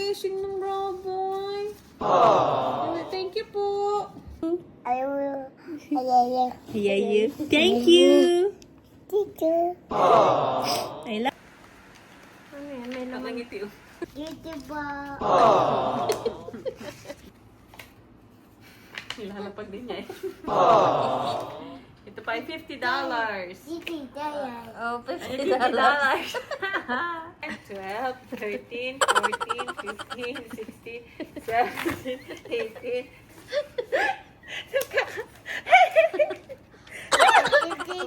blessing ng Raboy. Thank you po. Yeah. Thank you. I love. Ano yan? May laman. Nangiti oh. Nilalapag din niya eh. Ito pa ay $50. Oh, $50. 12, 13, 14, 15, 16, 17, 18.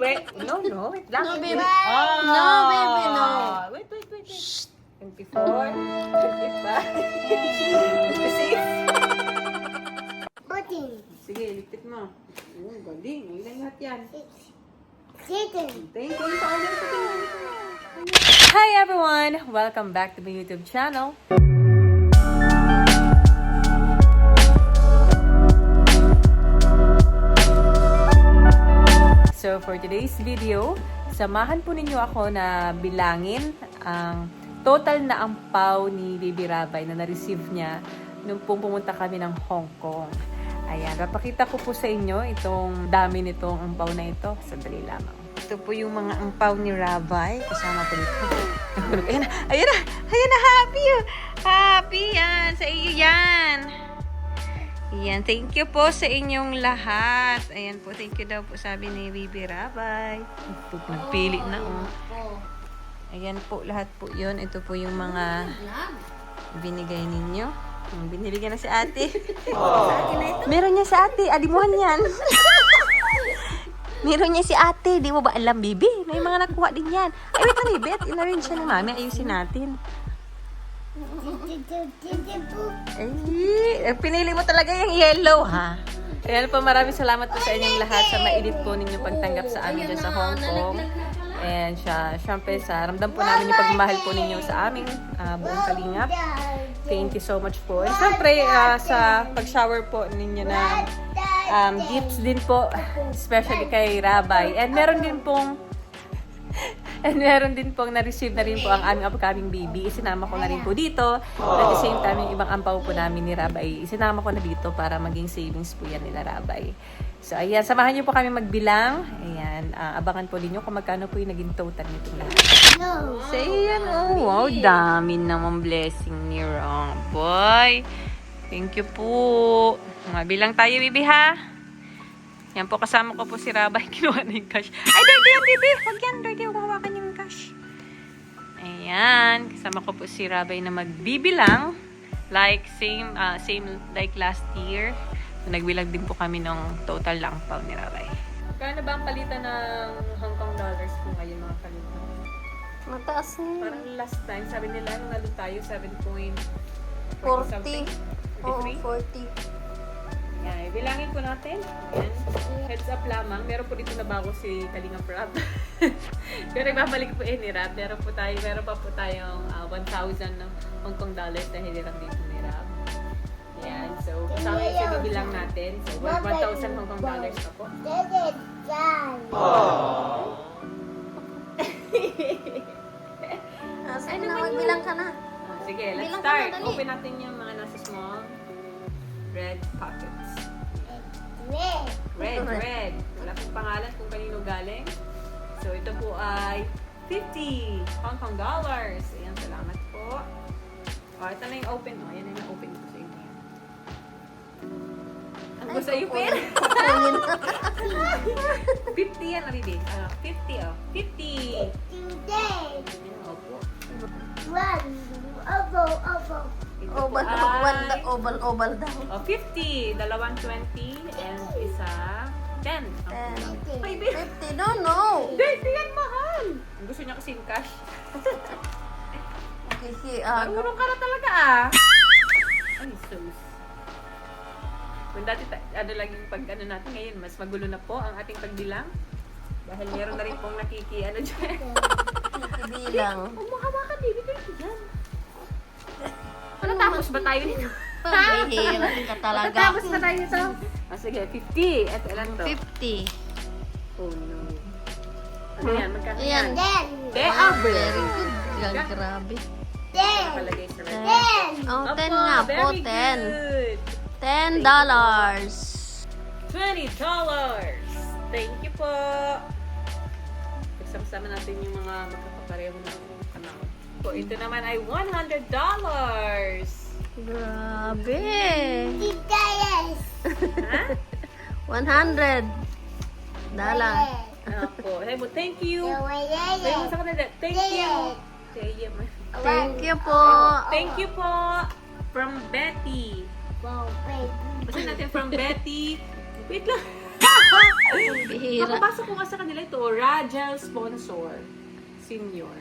Wait, no, wait lang. No, baby. Oh. No, baby, no. Wait. 24, 25, 26. Sige, lipit mo. Oh, galing. Ilan lahat yan? Thank you. Hi everyone! Welcome back to my YouTube channel. So for today's video, samahan po ninyo ako na bilangin ang total na ampaw ni Baby Rabay na na-receive niya nung pumunta kami ng Hong Kong. Ayan, papakita ko po sa inyo itong dami nitong ampaw na ito. Sandali lamang. Ito po yung mga ampaw ni Rabay. Kasama po dito. Ayan na, happy! Happy yan! Sa iyo yan! Ayan, thank you po sa inyong lahat. Ayan po, thank you daw po sabi ni Baby Rabay. Nagpili na oh. Ayan po, lahat po yun. Ito po yung mga binigay ninyo. Binili ka na si ate. Meron niya si ate. Alimuhan yan. Meron niya si ate. Di mo ba alam, baby? May mga nakuha din yan. Ay, wait na, baby. In-arrange siya ni mami. Ayusin natin. Ay, pinili mo talaga yung yellow, ha? Ayan po, maraming salamat po sa inyong lahat sa mainit po ninyong pagtanggap sa amin dyan sa Hong Kong. And syempre, sa ramdam po namin yung pagmamahal po ninyo sa aming buong kalingap. Thank you so much po. And syempre, sa pag-shower po ninyo na gifts din po, especially kay Rabay. And meron din pong na-receive na rin po ang aming upcoming baby. Isinama ko na rin po dito. At the same time, yung ibang ampaw po namin ni Rabay, isinama ko na dito para maging savings po yan nila Rabay. So, ayan. Samahan niyo po kami magbilang. Ayan. Abangan po ninyo kung magkano po yung naging total nitong lahat. So, ayan. Oh, wow. Dami naman blessing ni Raboy. Thank you po. Mabilang tayo, baby, ha? Yan po, kasama ko po si Rabay. Kinuha na yung cash. Ay, dirty yan, baby. Huwag yan, dirty. Huwag hawakan yung cash. Ayan. Kasama ko po si Rabay na magbibilang. Like, same like last year. So, nagbilang din po kami ng total lang ampaw ni Rabay. Kano ba ang palitan ng Hong Kong dollars po ngayon, mga kalitan? Mataas na. Parang last time, sabi nila, nung nandun tayo, 7.40 40. Oo, 40. Yan, bilangin po natin. Yan. Heads up lamang. Meron po dito na bago si Kalingap Rab. Pero ibabalik po ni Rab. Meron pa po tayong 1,000 ng Hong Kong dollars na hiniram dito ni Rab. Yan. So, kasama yung sinibilang natin. So, 1,000 Hong Kong dollars pa po. Ano na, magbilang ka na. Sige, let's Bilang start. ka na, dali. Open natin yung mga nasa small red pockets. Red. Wala pong pangalan kung kanino galing. So, ito po ay 50 Hong Kong dollars. Ayan, salamat po. O, ito na yung open. O, ayan na yung open ko sa inyo. Ang gusto yung pin? 50 yan, Aribe. 50, oh. 50. Ayan, opo. Ito po ay Oval daw. 50. Dalawang 20 and isa 10. 50, no. Dirty yan, mahal. Ang gusto niya kasi yung cash. Okay, Marunong ka na talaga Ay, sus. Kung dati, lang yung pag-ano natin ngayon, mas magulo na po ang ating pagbilang. Dahil meron na rin pong dyan. Bilang. Umuhawa ka, baby. Dirty yan. Natapos ba tayo nito? Pambihira ka talaga. Natapos ba tayo nito? Sige, 50. Ito, ilan to? 50. Oh, no. Ano yan? Magkano Ayan. yan? Very good. Grabe. Nakalagay sa red. Oh, Opo, 10 nga po, very 10. good. $10. $20. Thank you po. Pagsama-sama natin yung mga magkakapareho ng amount. Po, ito naman ay $100. Grabe. Ha? 100. Dalang. Opo. Hey, mo, thank you. Say mo sa kanila, thank you. Say you. Thank you po. Thank you po. From Betty. Basta natin from Betty. Wait lang. Bihira. Makabasa ko nga sa kanila ito. Rajel Sponsor. Senior.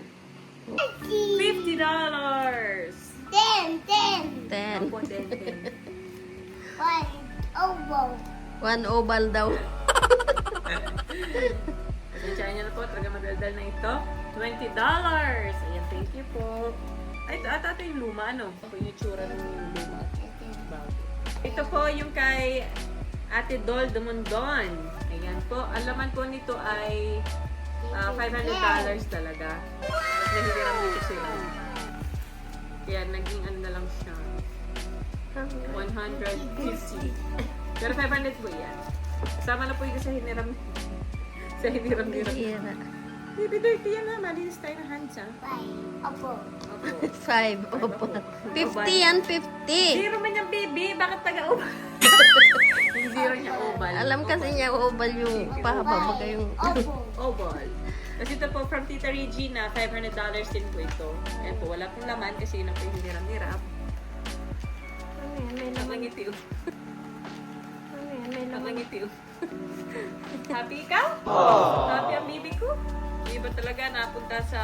$50. 10. Opo, 10. 1 oval daw. Pasensyahan niyo na po. Talaga madaldal na ito. $20. Ayan, thank you po. Ay, ito yung luma, ano? Ito yung itsura ng luma. Bago. Ito po yung kay Ate Dol Dumondon. Ayan po. Ang laman po nito ay $500 talaga. At nahihiram dito sila. Kaya naging ano na lang siya. 150. Pero 500 po yan. Kasama na po yung sa hiniram. Sa hiniram-hiram. Bihira. Baby, dirty yan ha. Malinis tayo ng hands ha. Opo. 5 opo. 50 yan, 50. Zero man yung baby. Bakit taga-ubal? Yung zero niya oval. Alam kasi niya oval yung pahaba baga yung Oval. Kasi ito po from Tita Regina, $500 din po ito. Ayan po, wala pong laman kasi yun ang po yung hiniram-hiram. may laman. Nakangiti oh. May laman. Nakangiti oh. Happy ka? Happy ang baby ko? Yung iba talaga napunta sa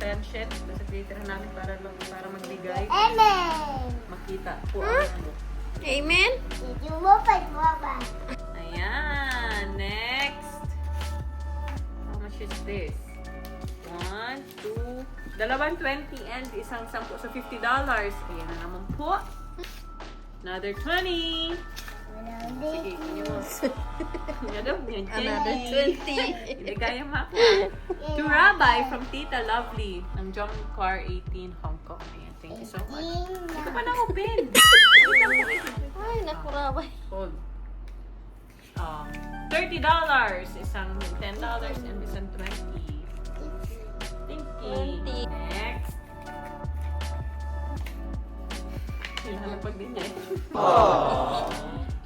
tension. Sa tinitira namin para magbigay. Makita po ang ano. Amen? Ayan. Next. How much is this? 1, 2, dalawang 20 and isang 10. So $50. Ayan na naman po. Another 20. Sige, yun mo. Another 20. Ibigay mo ako. To Rabbi from Tita Lovely ng Jomcar 18, Hong Kong. Ayan, thank you so much. Hindi ko pa na-open. Ay, nakuraway. Hold. $30. Isang $10 and isang 20. Thank you. 20. Next. Ilalapag din niya.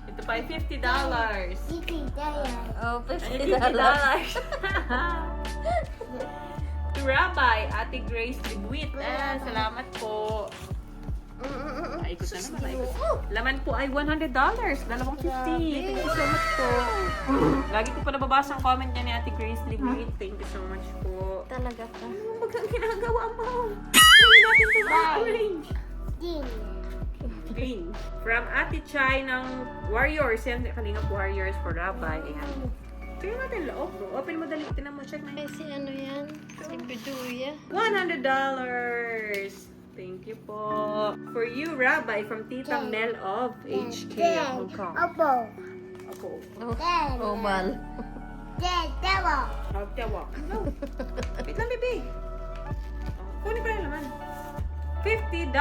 Ito pa ay $50. Oh, Ay, $50. $50. To Rabbi, Ate Grace Libuit. Salamat po. Ikot na naman. Ikot. Laman po ay $100. Dalawang 50. Thank you so much po. Lagi ko pa nababasa ang comment niya ni Ate Grace Libuit. Thank you so much po. Talaga ka. Ano bagang ginagawa mo? Hindi natin ito ma-arrange. Green. From Ate Chai ng Warriors. Yan, Kalingap Warriors for Rabbi. Ayan. Tingnan natin loob. Open mo dali. Tinan mo. Check na Ay, yun. si ano yan? Si Biduya. $100. Thank you po. For you, Rabbi, from Tita Mel of HK Hong Kong. Opo. Oh, oval. Tawa. No. Wait lang, baby. Kunin pa yung laman. $50.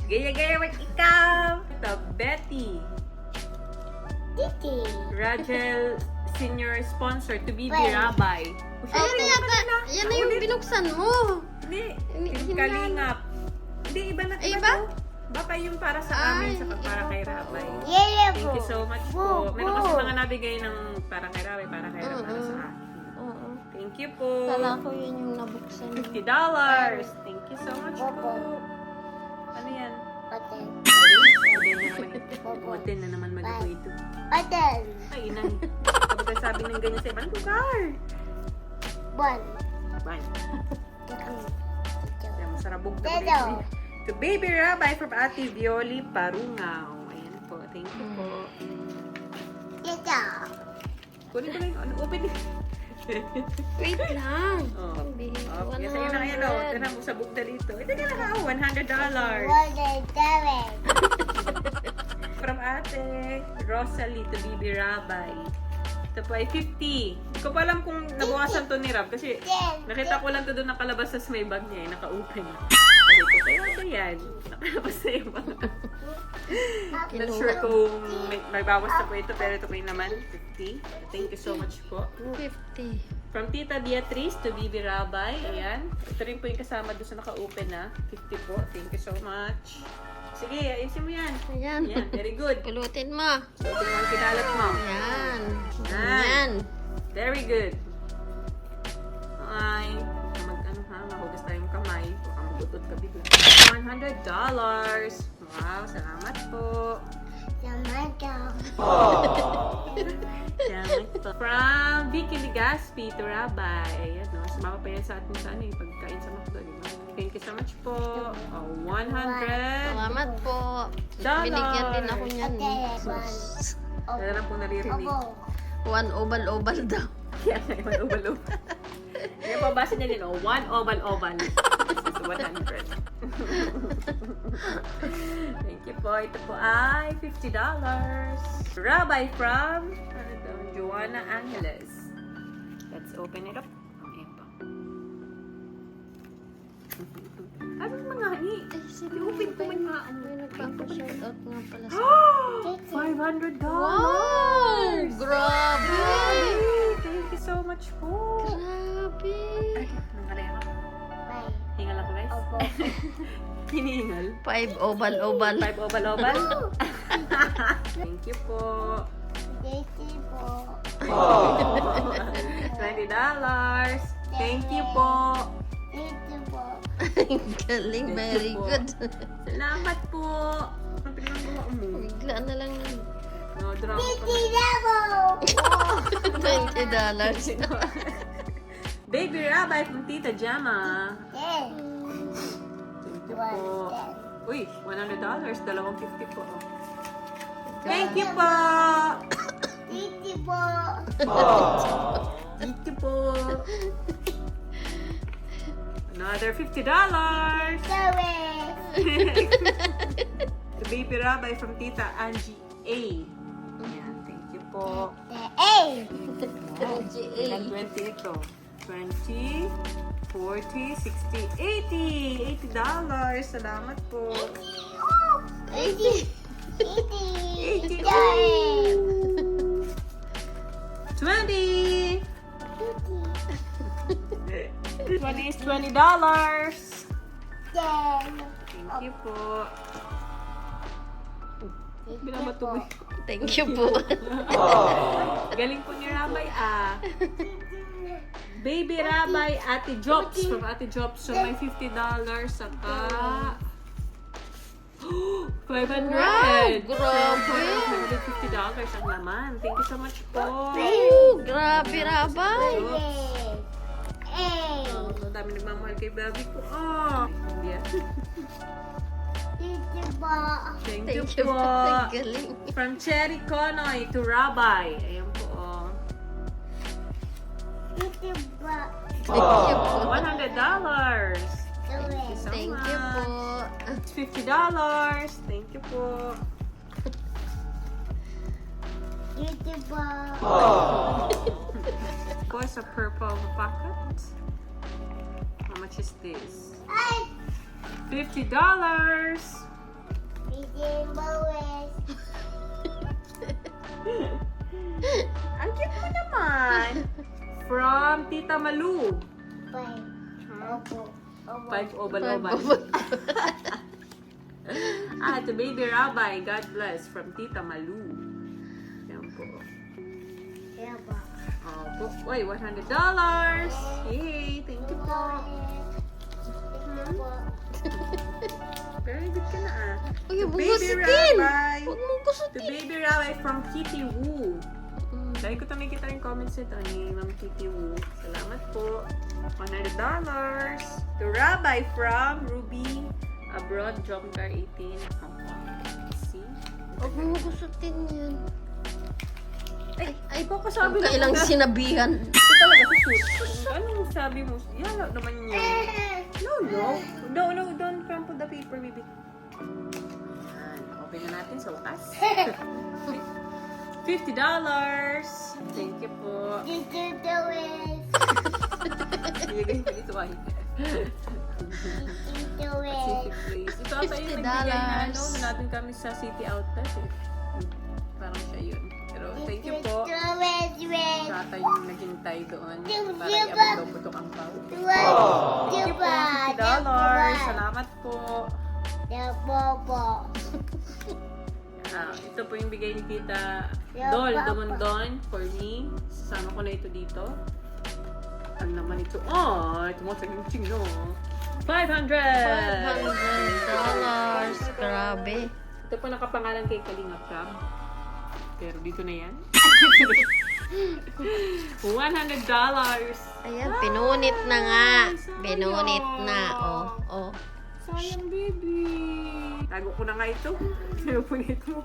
Gaya-gaya mag ikaw. Ito, Betty. Rajel Senior Sponsor to BB Rabbi. Ayun yata. Yan na yung binuksan mo. Hindi. Hindi Kalingap. Hindi, iba na Ay, talaga. iba? Baka yung para sa amin, Ay, saka para iba kay po. Rabbi. Thank you so much po. Meron kasi mga nabigay ng para kay Rabbi, para kay Rabbi, para sa akin. Oo. Thank you po. Kala ko yun yung nabuksan. $50. Thank you so much po. Ano yan? Hotel na naman mag-ito ito. Ay, inay. Kapag sabi ng ganyan sa ibang lugar. Bye. Kaya masarabog na baby. To Baby Rabbi from Ate Violi Parungaw. Ayan po. Thank you po. Kunin ko lang yung ano. Open it. Wait lang. Oh. Pambihira. Okay, sa'yo na yan o. Ito na, musabog na dito. Ito ka lang ako. $100. From Ate Rosalie to Baby Rabbi. To Ito po ay 50. Hindi ko pa alam kung nabawasan to ni Rab kasi nakita ko lang to doon nakalabas sa may bag niya, naka-open. Sabi ko, kaya ito yan. Nakalabas na yung mga. Not sure kung may bawas na po ito, pero ito po yung naman, 50. Thank you so much po. 50. From Tita Beatrice to Bibi Rabay. Ayan. Ito rin po yung kasama doon sa naka-open na. 50 po. Thank you so much. Sige, ayusin mo yan. Ayan. Ayan, very good. Pulutin mo. So, ito yung kinalat mo. Ayan. Ayan. Ayan. Very good. Ay, mahugas tayong kamay. Baka magutot ka bigla. $100. Wow, salamat po. Salamat po. From Vicky Ligaspi to Rabay. Ayan, no? Sumama pa yan sa atin sa ano, yung pagkain sa McDo. Diba? Thank you so much po. Oh, 100. Salamat po. Dollars. Binigyan din ako niyan. Wala na pong naririnig. One oval-oval daw. Kaya nga, one oval-oval. Kaya pabasa niya din, oh, one oval-oval. This is 100. Thank you po. Ito po ay $50. Rabay from Joanna Angeles. Let's open it up. Ayan po. Ano mga hani? I-open ko man nga. May nagpapa-shoutout nga pala sa... $500. Wow! Grabe! Thank you so much po. Grabe! Ay, nangareha ka. Hingal ako guys. Hinihingal. 5 oval-oval. 5 oval-oval. Thank you po. $20. Thank you po. Galing, Thank very you po. good. Salamat po. Ang pinagawa mo. Bigla na lang. No, drama pa. $20. Baby Rabay from Tita Jama. Thank you po. Uy, $100. Dalawang 50 po. Thank you po. Thank you po. Thank you po. Another $50. The Baby Rabay from Tita Angie A. Ayan, thank you po. Ilang 20 ito? 20, 40, 60, 80. $80. Salamat po. 80. 20. 20 is $20. Thank you po. Binabato mo. Thank you po. Galing po ni Rabay ah. Baby Rabay, Ate Jobs. From Ate Jobs. So may $50 saka $500. Wow, grabe. $150 ang laman. Thank you so much po. Oh, grabe, Rabay. Ang dami nagmamahal kay Baby ko. Oh. Yeah. Thank you po. Ang galing. From Cherry Konoy to Rabay. Ayan po. Oh. Thank you po. $100. Thank you so Thank much. you po. $50. Thank you po. Po sa purple pocket. How much is this? $50. Ang cute mo naman. From Tita Malu. 5 oval-oval. To Baby Rabay. God bless. From Tita Malu. Yan po. Uy, $100. Yay! Thank you po. Very good ka na ah. Uy, To bungas Baby din. Rabay. Huwag mong To gusutin. Baby Rabay from Kitty Woo. Dahil ko ito nakikita yung comments nito ni Ma'am Kitty Woo. Salamat po. $100. To Rabay from Ruby Abroad, Jomcar 18. See? Huwag mong gusutin yan. Ay, baka sabi lang Kailang sinabihan. ito talaga sa shoot. Anong sabi mo? Yan naman yun. No, don't crumple the paper, baby. Ayan, open na natin sa wakas. $50. Thank you po. Ibigay ko dito ay. Pacific Place. Ito ata yung nagbigay na ano, natin kami sa City Outlet eh. Parang siya yun. Pero thank you po. Tata yung naghintay doon. Para i-abot daw po ito ang pao. Thank you po. $50. Salamat po. Ito po yung bigay ni Tita Dol Dumondon for me. Sasama ko na ito dito. Ano naman ito? Ito mo sa yung no. $500! Grabe. Ito po nakapangalan kay Kalinga Crab. Pero dito na yan. $100! Ayan, pinunit na nga. Sayang. Pinunit na. Oh. Sayang, baby. Tago ko na nga ito. Sino po nito?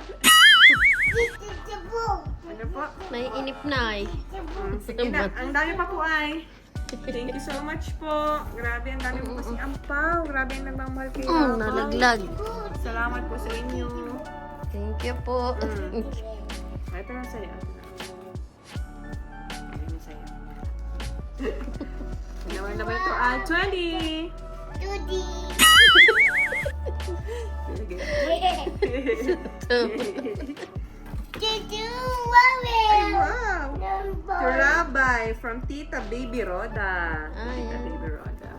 Ano po? Naiinip na eh. Sige na. Ang dami pa po ay. Thank you so much po. Grabe, ang dami po kasi ampaw. Grabe ang nagmamahal kayo. Nalaglag. Salamat po sa inyo. Thank you po. Ito na sa'yo. Ito na sa'yo. Naman naman ito ay 20! Ay, wow! To Rabay from Tita Baby Roda. Tita Baby Roda.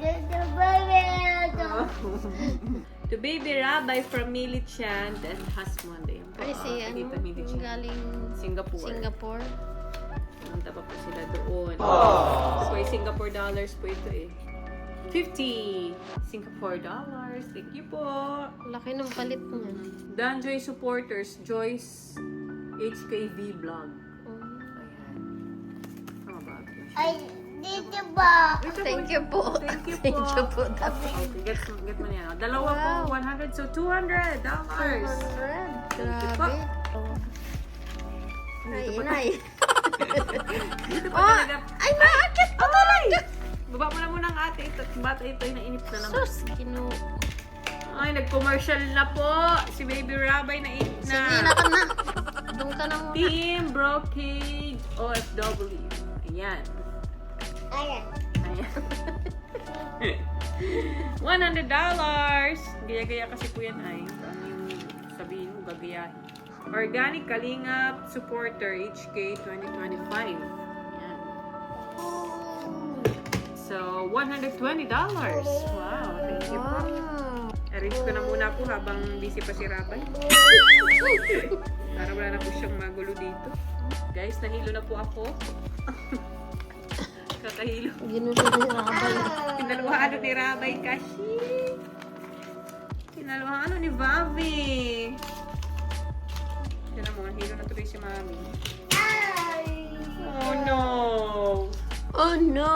To Baby Rabay from Mili Chan and Hasmond. Ayun po. Ay, si Tita Mili ano, Chan. galing Singapore. Singapore. Pumunta pa po sila doon. Ito po ay Singapore dollars po ito eh. 50 Singapore dollars. Thank you po. Laki ng palit niya. Danjoy supporters, Joyce HKV vlog. Ayan. Tama ba? Thank you po. Thank you po. Thank you po. Okay, get mo na yan. Dalawa po, 100. So, $200. Grabe. Ay, inay. Dito pa talaga. Ay, maakit pa talaga. Baba mo na muna ang ate. Ito, bata ito ay nainip na naman. Sus, Ay, nag-commercial na po. Si Baby Rabay nainip na. Sige na ka na. Doon ka na muna. Team Brocade OFW. Ayan. Ayan. $100. Gaya-gaya kasi po yan ay. Ano yung sabihin mo, gagayahin. Organic Kalingap Supporter HK 2025. Ayan. So, $120. Wow, thank you po. Arrange ko na muna po habang busy pa si Rabay. Para wala na po siyang magulo dito. Guys, nahilo na po ako. Kakahilo. Ginulo ni Rabay. Kinaluhaan ni Rabay kasi. Kinaluhaan ni Vavi. Yan mo, hilo na tuloy si Mami. Oh no! Oh no!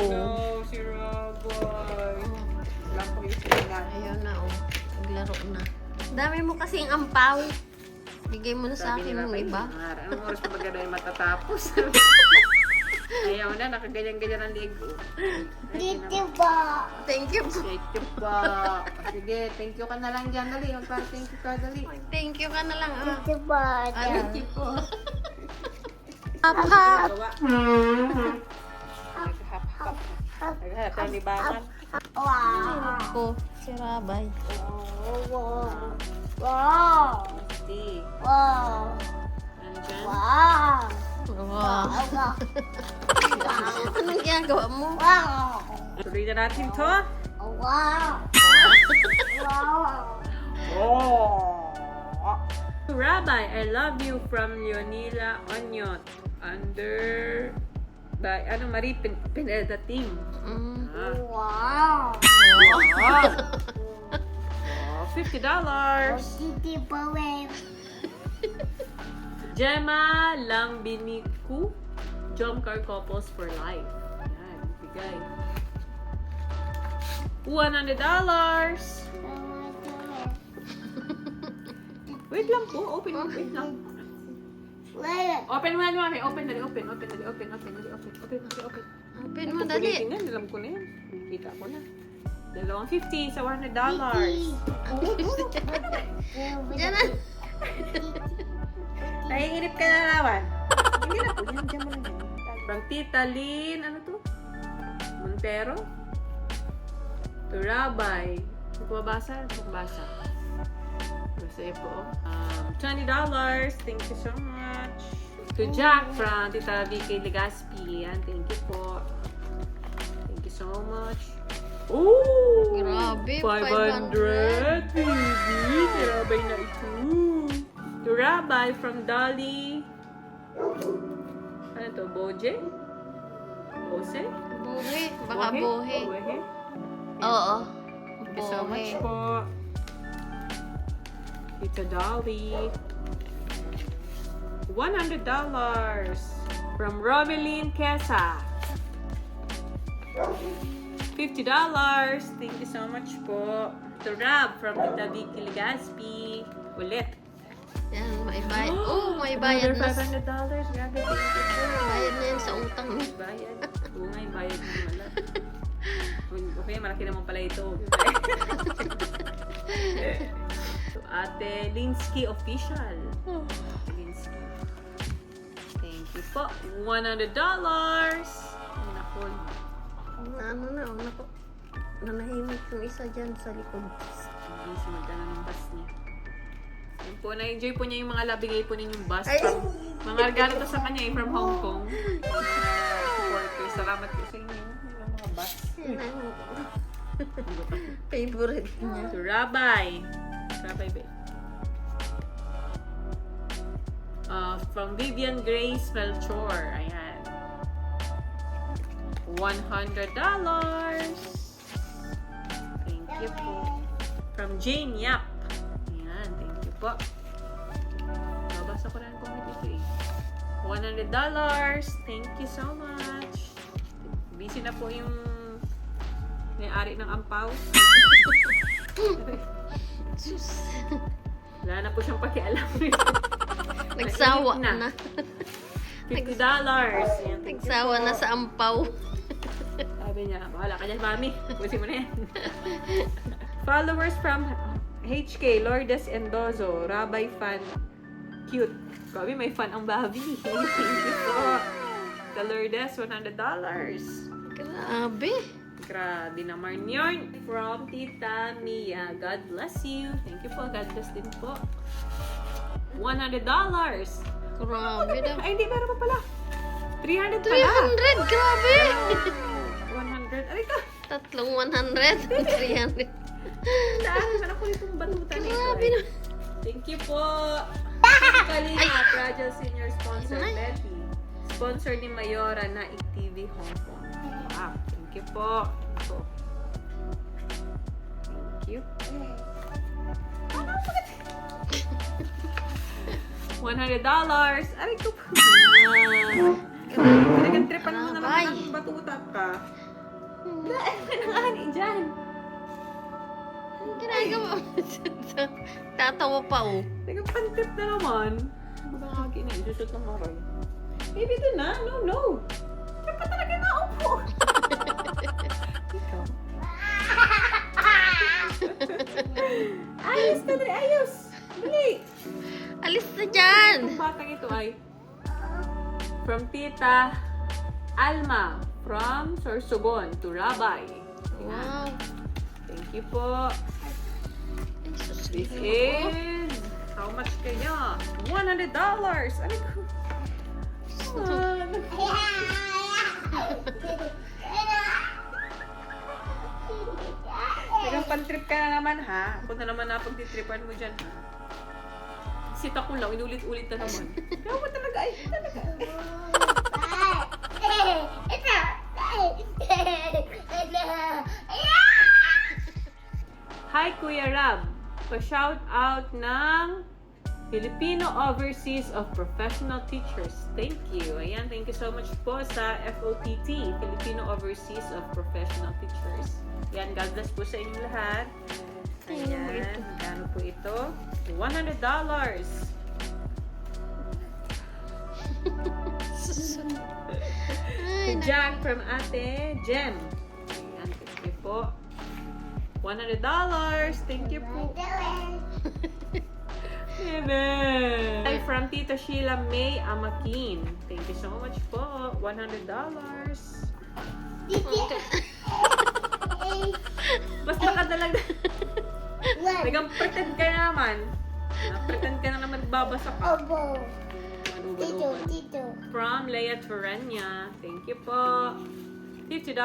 No, si Rabay. Wala po yung sila. Ayaw na oh. Naglaro na. Dami mo kasing ampaw. Bigay mo na sa Sabi ni akin yung Rabay, iba. anong oras pa ba gano'n matatapos? Ayaw na, nakaganyan-ganyan ang leg ko. Thank you po. Thank you po. Sige, thank you ka na lang dyan. Dali, magpa-thank you ka, dali. Thank you ka na lang. Thank you po. Thank you po. Gawa. Naghahap-hap. Naghahap na libangan. Ay, ko. Si Rabay. Wow. Di. Wow. Nandyan. Wow. Wow. Anong ginagawa mo? Wow. Tuloy na natin to. Wow. Wow. Oh. Rabbi, I love you from Leonila Onyot. Under by Marie Pineda team. Wow. Wow. $50. Titi Bowen. Gemma Langbiniku, Jomcar Couples for Life. Yan, bigay. $100. Wait lang po, open, wait lang. Wait. Open mo na, mami. Open, dali, open. Open mo, dali. Tingnan, alam ko na yan. Nakita ko na. Dalawang 50 sa $100. Diyan na. Naiinip ka na naman. Hindi na po. Yan, dyan mo lang yan. From Tita Lynn, ano to? Montero? To Rabay. Hindi ko mabasa? Hindi ko mabasa. Basta po. $20. Thank you so much. To Jack from Tita Vicky Legaspi. Yan, thank you po. Thank you so much. Oh! Grabe, 500, baby! Rabay na ito. To Rabay from Dolly. Ano to? Boje? Bose? Buhi. Baka buhi. Buhe? Oo. Thank you so much Buhi. po. Tita Dolly. $100 from Romeline Quesa. $50. Thank you so much po. To Rab from Tita Vicky Legaspi. Ulit. Yan, may bayad. Oh, may bayad na. $500. Grabe, thank you po. Bayad na yan sa utang niya. Bayad. Oo nga, yung bayad mo wala. Okay, malaki naman pala ito. To Ate Linsky Official. Linsky. Thank you po. $100. Ay, naku. Ano na, oh, naku. Nanahimik yung isa dyan sa likod. Busy magdala ng bus niya. Yun po, na-enjoy po niya yung mga labigay po ninyong bus. Ay! From, mga regalo to sa kanya from Hong Kong. Supporters. Salamat po sa inyo. Yung mga bus. Yan ang favorite niya. To Rabay. Rabay ba? From Vivian Grace Melchor. Ayan. $100. Thank you po. From Jane Yap. Ayan. Thank you po. Babasa ko na yung comment ito eh. $100. Thank you so much. Busy na po yung may-ari ng ampaw. Sus. Wala na po siyang pakialam. Nagsawa Nainip na. $50. Ayan, thank you Nagsawa po. na sa ampaw. Sabi niya, bahala ka dyan, mami. Pusin mo na yan. Followers from HK, Lourdes Endozo, Rabay Fan, cute. Grabe, may fan ang babi. Thank you po. The Lourdes, $100. Grabe. Grabe naman yun. From Tita Mia, God bless you. Thank you po, God bless din po. $100. Grabe daw. Ay, hindi, meron pa pala. 300 pala. 300! Grabe! 100. Aray ka! Tatlong 100. 300. Daan naman ako itong batutan nito. Grabe na. Thank you po. Kalina, Fragile Senior Sponsor, Ay. Betty. Sponsor ni Mayora na ITV Hong Kong. Wow. Thank you po. Ito. Thank you. $100. Aray ko po. Pinag-tripan mo naman Abay. ng batuta ka. Daan ka ng ani dyan. Ang ginagawa mo? Tatawa pa, oh. Nagpantip na naman. Bagagi na. Isusot ng maroy. Baby, ito na. No. Diyan pa talaga naupo. Ikaw. Ayos na rin. Ayos. Dali. Alis na dyan! Ang batang ito ay from Tita Alma from Sorsogon to Rabay. Wow. Thank you po. Ay, sus. This is how much kaya? $100. Ano ko? Nagpang-trip ka na naman ha. Ako na naman na pagtitripan mo dyan ha. Sita ko lang, inulit-ulit na naman. Kaya mo talaga ay, talaga. Hi Kuya Rab, pa-shout out ng Filipino Overseas of Professional Teachers. Thank you. Ayan, thank you so much po sa FOPT, Filipino Overseas of Professional Teachers. Ayan, God bless po sa inyong lahat. Ayan, magkano po ito? $100. Ay, Jack from Ate Jem. Ayan, thank you po. $100. Thank you po. Amen. Ay, from Tita Sheila May Amakin. Thank you so much po. $100. Mas nakadalag. One. Nag-pretend ka naman. Pretend ka na naman nagbabasa ka. Obo. Tito, tito. From Leia Torrenia. Thank you po. $50.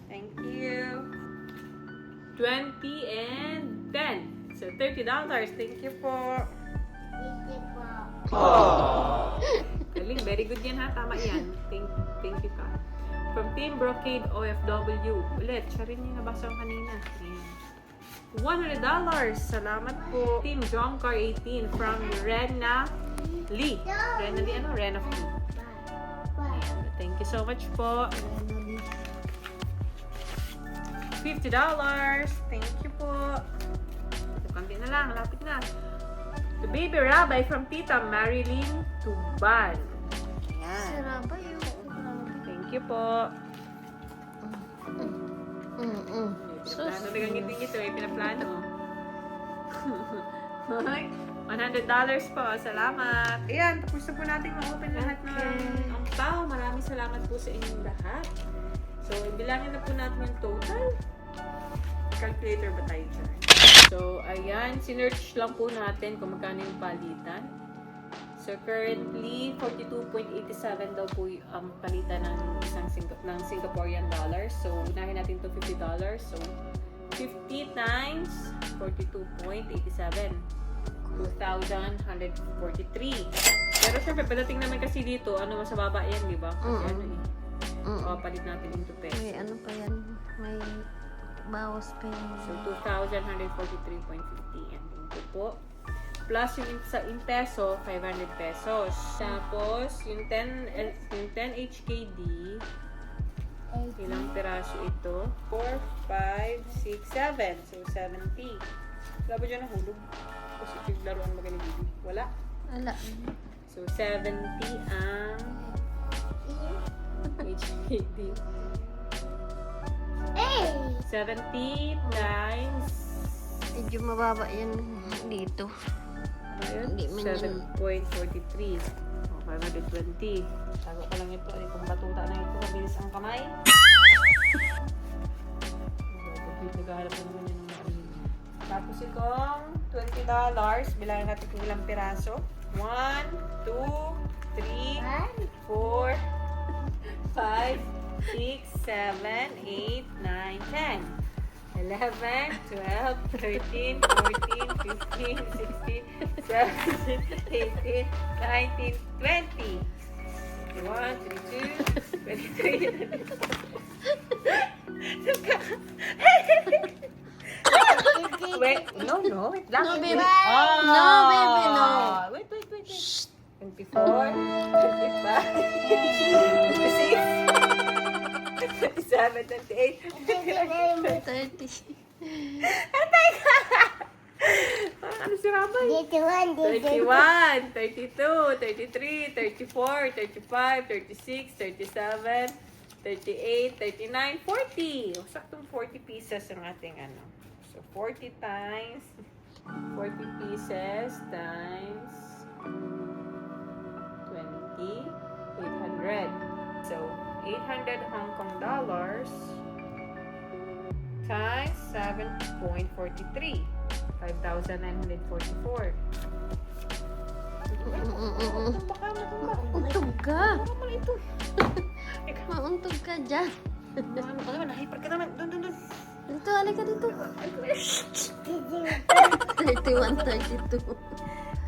Thank you. 20 and 10. So $30. Thank you po. Tito po. Galing, very good yan ha. Tama yan. Thank you ka. From Team Brocade OFW. Ulit, siya rin yung nabasa ko kanina. Ayan. $100. Salamat po. Team Jomcar 18 from Rena Lee. Rena Lee, ano? Rena Lee. Ayan. Thank you so much po. $50. Thank you po. Kunti na lang, lapit na. The Baby Rabbi from Tita Marilyn Tuban. Ayan. Sarap ba yun? Thank you po. Sus. Plano na gangitin ito, pinaplano. $100 po. Salamat. Ayan, tapos na po natin ma-open lahat ng ampaw. Maraming salamat po sa inyong lahat. So, bilangin na po natin yung total. Calculator ba tayo dyan? So, ayan, sinearch lang po natin kung magkano yung palitan. So, currently, 42.87 daw po ang palitan ng isang Singaporean dollar. So, unahin natin to $50. So, 50 times 42.87. 2,143. Pero syempre, pagdating naman kasi dito, ano, mas mababa yan, di ba? Kasi ano eh. Palit natin into pesos. May ano pa yan? May bawas pa yan. So, 2,143.50. And thank you po. Plus, yung sa in peso, 500 pesos. Tapos, yung 10 HKD, ilang piraso ito? 4, 5, 6, 7. So, 70. Wala ba dyan nahulog? Kasi yung laruan magaling bibi. Wala. Wala. So, 70 ang HKD. 70 times Medyo mababa yan dito. ayun, Hindi man yun. 7.43. O, 520. Tago ko lang ito. Ay, kung batuta na ito, mabilis ang kamay. Naghahanap na naman yun ng mga ano. Tapos itong $20. Bilangin natin kung ilang piraso. 1, 2, 3, 4, 5, 6, 7, 8, 9, 10. 11, 12, 13, 14, 15, 16, 17, 18, 19, 20. 21, 22, 23. Wait, no, wait lang. No, baby. Ah, No, baby, no. Wait. 24, 25, 26, 27, 28, 30. ano si Rabay? Dito one, dito 31, 32, 33, 34, 35, 36, 37, 38, 39, 40. O, saktong 40 pieces ang ating ano. So, 40 times 40 pieces times 20, 800. So, 800 Hong Kong dollars times 7.43. 5,944. Tumba ka. Untog ka. Ano naman ito? Mauntog ka dyan. Ano ka naman? Hyper ka naman. Doon. Dito, halika dito. 31, 32.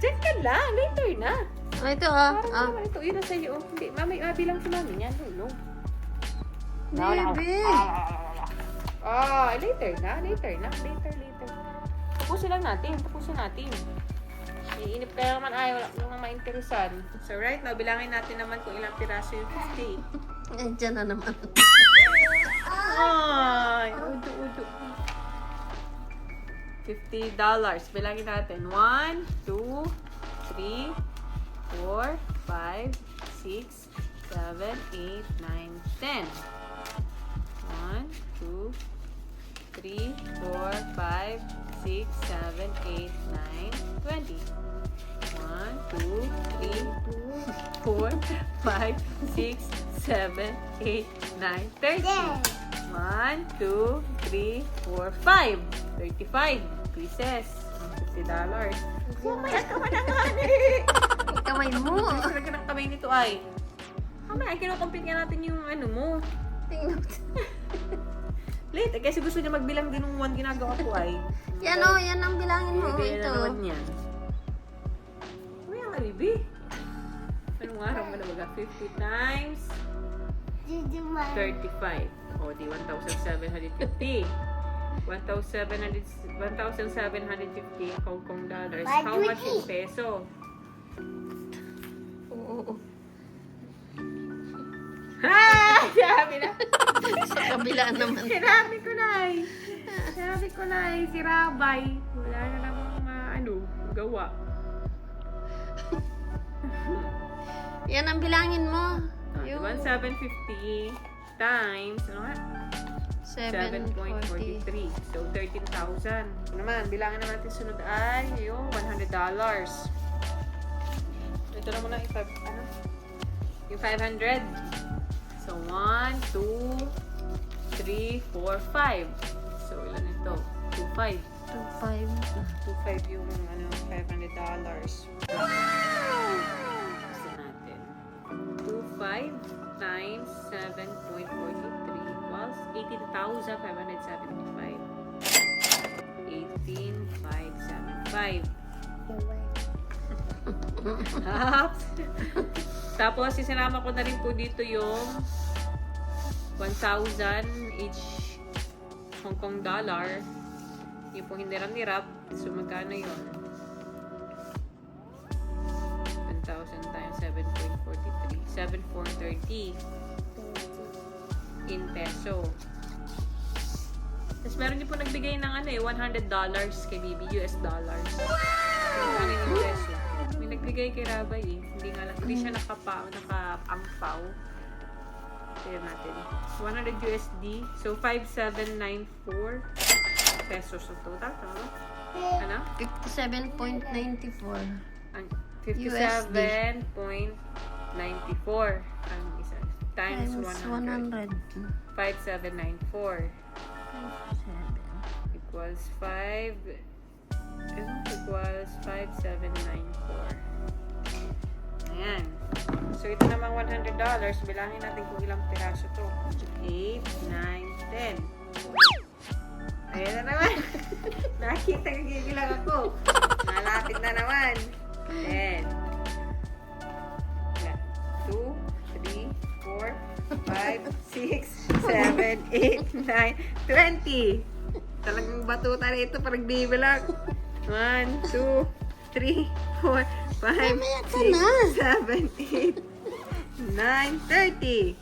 Diyan ka lang. Later na. Oh, ito Parang naman ito. Yun na sa'yo. Hindi. Mabilang si mami niyan. Hulong. Baby. Later na. Tapusin natin. Iinip ka naman, wala nang mainteresan. So right now, bilangin natin naman kung ilang piraso yung 50. Diyan na naman. Ay, udo. $50. Bilangin natin. 1, 2, 3, 4, 5, 6, 7, 8, 9, 10. 1, 2, 3, 4, 5, 6, 7, 8, 9, 20. 1, 2, 3, 4, 5, 6, 7, 8, 9, 30. 1, 2, 3, 4, 5. 35 pieces. $50. Mamaya ka man naman eh. Kamay mo. Ang talaga ng kamay nito ay. Mamaya, kinukumpit nga natin yung ano mo. Tingnan mo. Late, kasi gusto niya magbilang din ng 1 ginagawa ko ay. Yan o, yan ang bilangin mo. Kaya Ito. na naman yan. Mamaya nga, baby. Anong araw mo na baga? 50 times 35. O, di 1,750. 1,750 Hong Kong dollars. How much in peso? Oo. Ha! Sabi na. Sa kabila naman. Sinabi ko na eh. Sinabi ko na eh. Si Rabay. Wala na namang gawa. Yan ang bilangin mo. Yung 1,750 times, ano nga? 7.43. So, 13,000. Naman, bilangin naman natin sunod ay yung $100. Ito na muna yung 500. So, 1, 2, 3, 4, 5. So, ilan ito? 2,500. 2,500 yung $500. Gusto natin. 2,500 times 7.43 equals 18,575. 18,575. Tapos, isinama ko na rin po dito yung 1,000 each Hong Kong dollar. Yung po hinirap-nirap. So, magkano yun? 1,000 times 7.43. 7,430 in peso. Tapos, meron din po nagbigay ng $100 kay Bibi, US dollars. So, ano yung peso? May nagbigay kay Rabay eh. Hindi siya naka-ampaw. Tignan natin. 100 USD. So, 5,794 pesos ang total. Tama? Ano? 57.94. Ang 57.94 ang isa. Times 100. 5,794 equals 5,794. Ayan. So, ito namang $100. Bilangin natin kung ilang piraso to. 8, 9, 10. Ayan na naman. Nakita nagigilang ako. Malapit na naman. 10. 2, 3, 4, 5, 6, 7, 8, 9, 20. Talagang batuta na ito parang bibilang. 1, 2, 3, 4, 5, 6, 7, 8, 9, 30.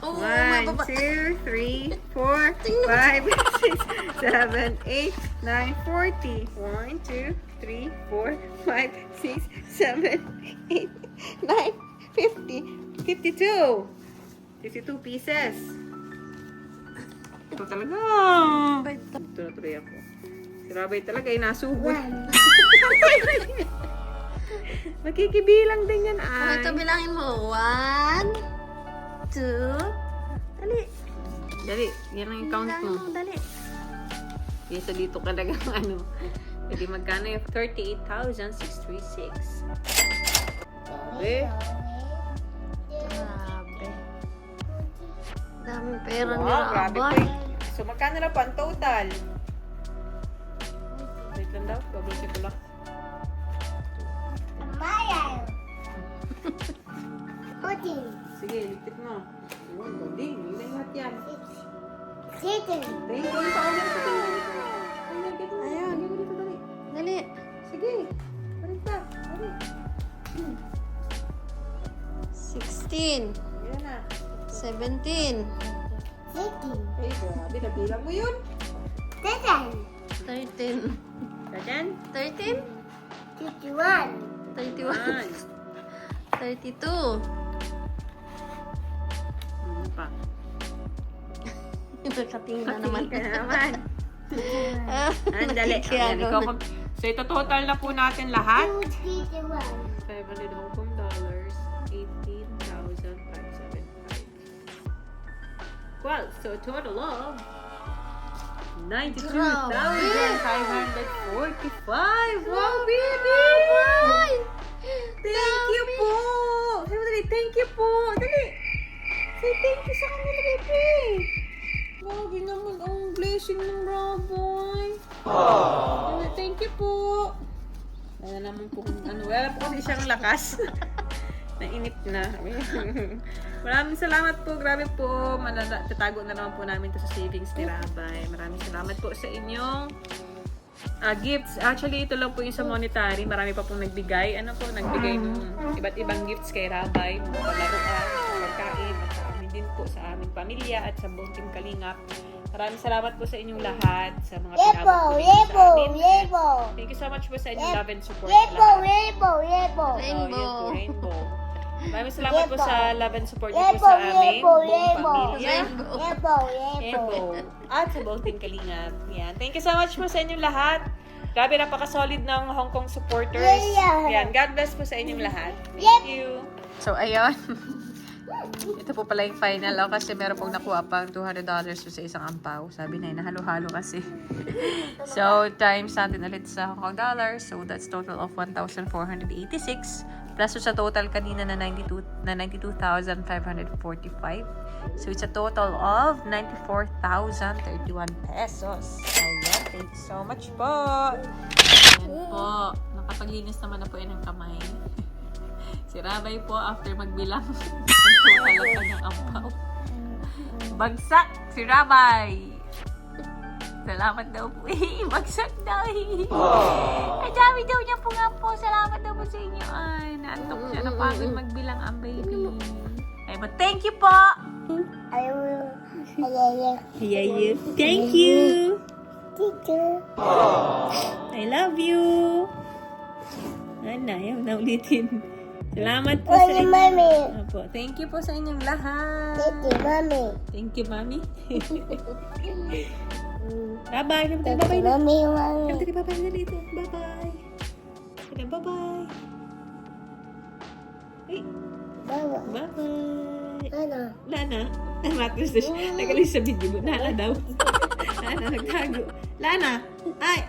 Oo, 1, 2, 3, 4, 5, 6, 7, 8, 9, 40. 1, 2, 3, 4, 5, 6, 7, 8, 9, 50. 52. 52 pieces. Ito talaga. Ito na tuloy ako. Si Rabay talaga ay nasugod. Makikibilang din yan ay. Ito bilangin mo. 1, 2, dali. Dali, yan ang count mo. Dali. Kesa dito ka talaga Pwede magkano yung 38,636. Sabi. Grabe. Daming pera Wow, nila. grabe po Abay. So, magkano na po ang total? Wait lang daw, babalikin ko lang. Maya. 14. Sige, lipit mo. Oh, galing. Yun na lahat yan. 16. Dahil ko sa ulit ito. Ayan. Dali. Sige, balik pa. Balik. 16. Yan na. 17. 18. Ay, grabe. Nabilang mo yun. 13. 13. Kajan? 13? 51. 31. 32. Ano pa? Nakatingin na Naman naman. ka na naman. Andali. So, ito total na po natin lahat. 231. 500 Hong Kong dollars, 18,575. Well, so total of 92,545. Wow, baby! Thank you po! Sabi mo dali, thank you po! Dali! Say thank you sa kanila, baby! Grabe naman ang blessing ng Raboy. Thank you po! Wala naman po kung ano. Wala po kasi siyang lakas. Nainip na. Maraming salamat po. Grabe po. Tatago na naman po namin to sa savings ni Rabay. Maraming salamat po sa inyong gifts. Actually, ito lang po yung sa monetary. Marami pa pong nagbigay. Ano po? Nagbigay ng iba't ibang gifts kay Rabay. Mga palaruan, pagkain, at sa amin din po, sa aming pamilya at sa buong Team Kalingap. Maraming salamat po sa inyong lahat, sa mga pinabot po ninyo sa amin. Thank you so much po sa inyong love and support sa lahat. Rainbow. Oh, yun po, rainbow. Maraming salamat po sa love and support niyo po Rainbow, sa aming rainbow, buong rainbow. pamilya. Rainbow. Rainbow. At sa buong Team Kalingap. Yan. Thank you so much po sa inyong lahat. Grabe, napaka-solid ng Hong Kong supporters. Yan. God bless po sa inyong lahat. Thank you. So, ayun. Ito po pala yung final. Kasi meron pong nakuha pang $200 sa isang ampaw. Sabi na, nahalo-halo kasi. So, times natin ulit sa Hong Kong dollars. So, that's total of 1,486. Plus sa total kanina na 92,545. So, it's a total of 94,031 pesos. Ayan. Thank you so much po. Ayan po. Nakapaglinis naman na po yan ng kamay. Si Rabay po, after magbilang, ang total ng kanyang ampaw. Bagsak si Rabay! Salamat daw po eh. Bagsak daw eh. Ang dami daw niya po nga po. Salamat daw po sa inyo. Ay, naantok siya. Napagod magbilang ang baby. Ay, but thank you po! Yeah. Thank you! I love you! Ano, ayaw na ulitin. Salamat po sa inyo. Mommy. Apo, thank you po sa inyong lahat. Mommy. Thank you, Mami. Bye-bye. Sabi tayo, bye-bye na. Mommy. Sabi tayo, bye-bye na dito. Bye-bye. Sabi tayo, bye-bye. Ay, bye-bye. Ano? Lana. Matos na siya. Nagalis sa video. Lana daw. Lana, nagtago. Lana. Ay.